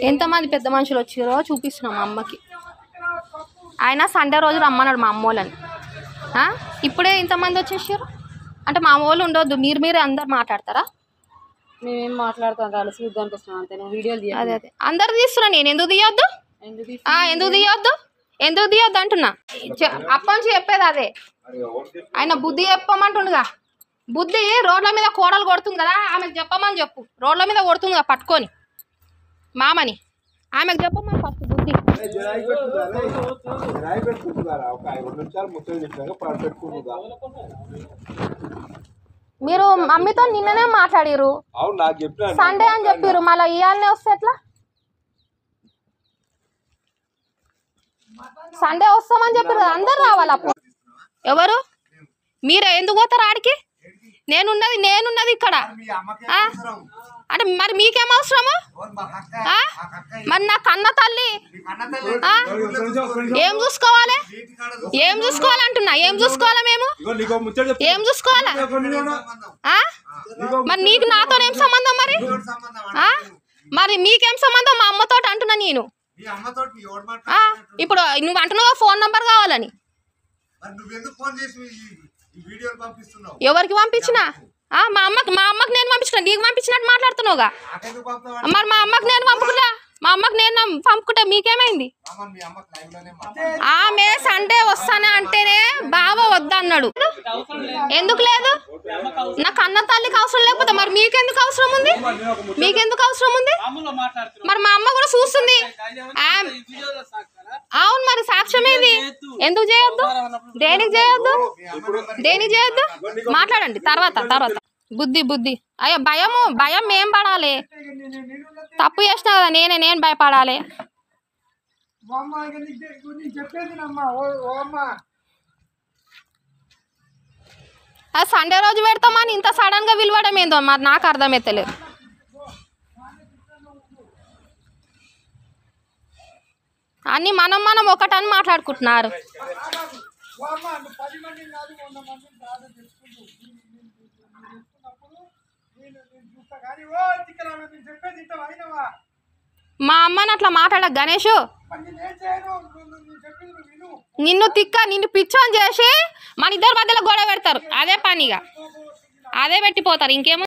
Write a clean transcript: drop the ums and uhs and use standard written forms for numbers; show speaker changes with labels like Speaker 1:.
Speaker 1: ఎంతమంది పెద్ద మనుషులు వచ్చారో చూపిస్తున్నాం మా అమ్మకి. ఆయన సండే రోజు రమ్మన్నాడు మా అమ్మోళ్ళని. ఇప్పుడే ఇంతమంది వచ్చేసారు అంటే మా అమ్మోళ్ళు ఉండొద్దు, మీరే అందరు మాట్లాడతారా?
Speaker 2: మేమేం మాట్లాడతాం కలిసి చూద్దానికి వస్తున్నాం అంతే. నువ్వు వీడియోలు తీయ.
Speaker 1: అదే అందరు తీస్తున్నా, నేను ఎందుకు తీయొద్దు అంటున్నా. అప్పటి నుంచి చెప్పేది అదే. ఆయన బుద్ధి చెప్పమంటుండగా, బుద్ధి రోడ్ల మీద కోడలు కొడుతుంది కదా, ఆమెకు చెప్పమని చెప్పు. రోడ్ల మీద కొడుతుంది కదా పట్టుకొని మామని, ఆమెకు చెప్పమని ఫస్ట్ బుద్ధి. మీరు మమ్మీతో నిన్ననే మాట్లాడిరు, సండే అని చెప్పిరు, మళ్ళీ ఇవాళనే వస్తే ఎట్లా? సండే వస్తామని చెప్పారు, అందరు రావాలి. అప్పుడు ఎవరు మీరే ఎందుకు పోతారు ఆడికి? నేనున్నది ఇక్కడ అంటే మరి మీకేం అవసరము? మరి నా కన్న తల్లి ఏం చూసుకోవాలి అంటున్నా. ఏం చూసుకోవాలా మేము? ఏం చూసుకోవాలా? మరి నీకు నాతో ఏం సంబంధం? మరి మీకేం సంబంధం మా అమ్మతో అంటున్నా నేను. ఇప్పుడు నువ్వు అంటున్నావు ఫోన్ నంబర్ కావాలని. ఎవరికి పంపించినా? మా అమ్మకి నేను పంపించిన, నీకు పంపించినట్టు మాట్లాడుతున్నావుగా. మరి మా అమ్మకి నేను పంపుకుంటే మీకేమైంది? ఆమె సండే వస్తానే అంటేనే బావ వద్దన్నాడు. ఎందుకు లేదు? నా కన్న తల్లికి అవసరం లేకపోతే మరి మీకెందుకు అవసరం ఉంది? మరి మా అమ్మ కూడా చూస్తుంది. అవును, మరి సాక్ష్యం ఏది? ఎందుకు చేయొద్దు? దేనికి చేయొద్దు? మాట్లాడండి తర్వాత. బుద్ధి అయ్యో భయం ఏం పడాలి? తప్పు చేసినా కదా నేను భయపడాలి? అది సండే రోజు పెడతామని ఇంత సడన్ గా విలువడం ఏందో మరి నాకు అర్థమైతలేదు. అన్ని మనం ఒకటని మాట్లాడుకుంటున్నారు. మా అమ్మని అట్లా మాట్లాడ గణేష్. నిన్ను పిచ్చోని చేసి మన ఇద్దరి మధ్యలో గొడవ పెడతారు. అదే పనిగా అదే పెట్టిపోతారు. ఇంకేమో